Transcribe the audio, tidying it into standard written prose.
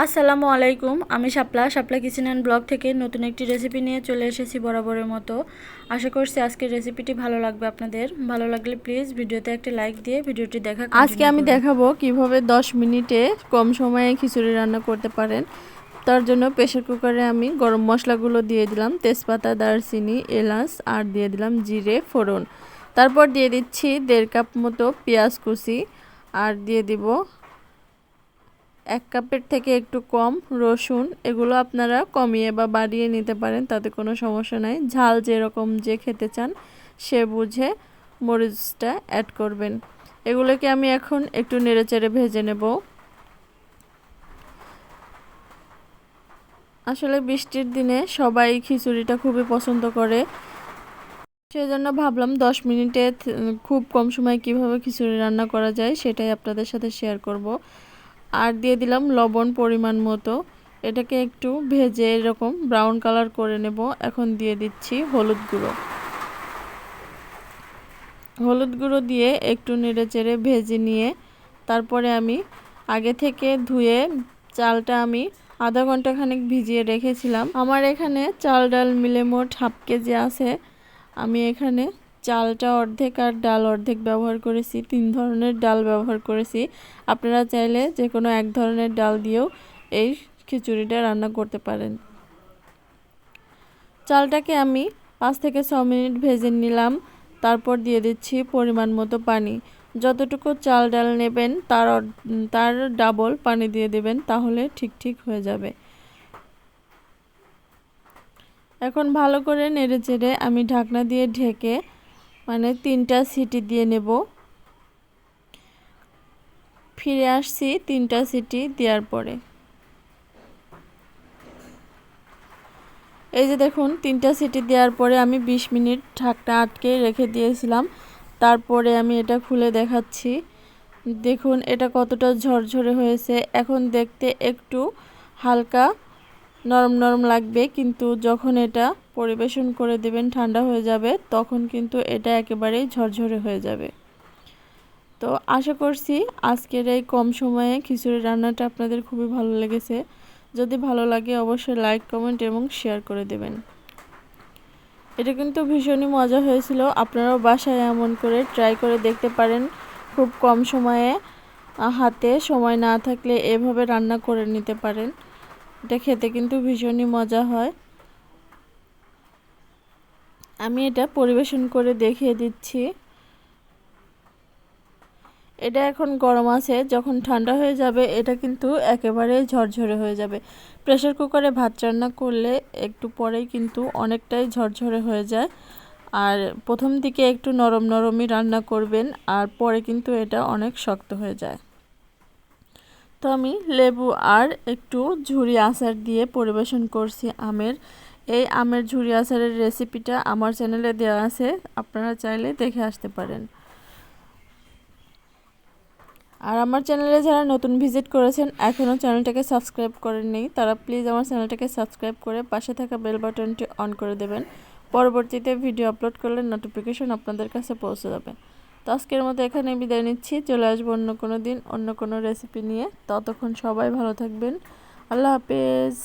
আসসালামু আলাইকুম, আমি শাপলা শাপলা কিচেন অ্যান্ড ব্লগ থেকে নতুন একটি রেসিপি নিয়ে চলে এসেছি বরাবরের মতো। আশা করছি আজকের রেসিপিটি ভালো লাগবে আপনাদের। ভালো লাগলে প্লিজ ভিডিওতে একটা লাইক দিয়ে ভিডিওটি দেখা আজকে কন্টিনিউ আমি করুন। দেখাবো কিভাবে 10 মিনিটে কম সময়ে খিচুড়ি রান্না করতে পারেন। তার জন্য প্রেসার কুকারে আমি গরম মশলাগুলো দিয়ে দিলাম, তেজপাতা, দারচিনি, এলাচ, আর দিয়ে দিলাম জিরে ফোড়ন। তারপর দিয়ে দিচ্ছি 1.5 কাপ মতো পেঁয়াজ কুচি, আর দিয়ে দিব 1 কাপের থেকে একটু কম রসুন। এগুলো আপনারা কমিয়ে বা বাড়িয়ে নিতে পারেন, তাতে কোনো সমস্যা নাই। ঝাল যেরকম যে খেতে চান সে বুঝে মরিচটা অ্যাড করবেন। এগুলোকে আমি এখন একটু নেড়েচেড়ে ভেজে নেব। আসলে বৃষ্টির দিনে সবাই খিচুড়িটা খুবই পছন্দ করে, সেজন্য ভাবলাম 10 মিনিটে খুব কম সময়ে কিভাবে খিচুড়ি রান্না করা যায় সেটাই আপনাদের সাথে শেয়ার করব। আর দিয়ে দিলাম লবণ পরিমাণ মতো। এটাকে একটু ভেজে এরকম ব্রাউন কালার করে নেব। এখন দিয়ে দিচ্ছি হলুদ গুঁড়ো দিয়ে একটু নেড়েচেড়ে ভেজে নিয়ে তারপরে আমি আগে থেকে ধুয়ে চালটা আমি আধা ঘন্টা খানিক ভিজিয়ে রেখেছিলাম। আমার এখানে চাল ডাল মিলে মোট 1/2 কেজি আছে। আমি এখানে চালটা অর্ধেক আর ডাল অর্ধেক ব্যবহার করেছি, 3 ধরনের ডাল ব্যবহার করেছি। আপনারা চাইলে যে কোনো এক ধরনের ডাল দিয়েও এই খিচুড়িটা রান্না করতে পারেন। চালটাকে আমি 5 থেকে 6 মিনিট ভেজে নিলাম। তারপর দিয়ে দিচ্ছি পরিমাণ মতো পানি। যতটুকু চাল ডাল নেবেন তার ডাবল পানি দিয়ে দেবেন, তাহলে ঠিক হয়ে যাবে। এখন ভালো করে নেড়েচেড়ে আমি ঢাকনা দিয়ে ঢেকে 3টা সিটি দিয়ে নেব। ফিরে আসছি 3টা সিটি দেওয়ার পরে। এই যে দেখুন, 3টা সিটি দেওয়ার পরে আমি 20 মিনিট ঢাকনা আটকে রেখে দিয়েছিলাম। তারপরে আমি এটা খুলে দেখাচ্ছি। দেখুন এটা কতটা ঝরঝরে হয়েছে। এখন দেখতে একটু হালকা নরম নরম লাগবে, কিন্তু যখন এটা পরিবেশন করে দেবেন ঠান্ডা হয়ে যাবে, তখন কিন্তু এটা একেবারেই ঝরঝরে হয়ে যাবে। তো আশা করছি আজকের এই কম সময়ে খিচুড়ি রান্নাটা আপনাদের খুবই ভালো লেগেছে। যদি ভালো লাগে অবশ্যই লাইক, কমেন্ট এবং শেয়ার করে দেবেন। এটা কিন্তু ভীষণই মজা হয়েছিল। আপনারাও বাসায় এমন করে ট্রাই করে দেখতে পারেন। খুব কম সময়ে হাতে সময় না থাকলে এভাবে রান্না করে নিতে পারেন। এটা খেতে কিন্তু ভীষণই মজা হয়। আমি এটা পরিবেশন করে দেখিয়ে দিচ্ছি। এটা এখন গরম আছে, যখন ঠান্ডা হয়ে যাবে এটা কিন্তু একেবারে ঝরঝরে হয়ে যাবে। প্রেসার কুকারে ভাত রান্না করলে একটু পরেই কিন্তু অনেকটাই ঝরঝরে হয়ে যায়। আর প্রথম দিকে একটু নরম নরমই রান্না করবেন, আর পরে কিন্তু এটা অনেক শক্ত হয়ে যায়। তো আমি লেবু আর একটু ঝুরি আচার দিয়ে পরিবেশন করছি আমের। এই আমের ঝুরি আচারের রেসিপিটা আমার চ্যানেলে দেওয়া আছে, আপনারা চাইলে দেখে আসতে পারেন। আর আমার চ্যানেলে যারা নতুন ভিজিট করেছেন এখনও চ্যানেলটাকে সাবস্ক্রাইব করেননি, তারা প্লিজ আমার চ্যানেলটাকে সাবস্ক্রাইব করে পাশে থাকা বেল বাটনটি অন করে দেবেন। পরবর্তীতে ভিডিও আপলোড করলে নোটিফিকেশন আপনাদের কাছে পৌঁছে যাবে। তো আজকের মতো এখানে বিদায় নিচ্ছি। চলে আসবো অন্য কোনো দিন অন্য কোনো রেসিপি নিয়ে। ততক্ষণ সবাই ভালো থাকবেন। আল্লাহ হাফেজ।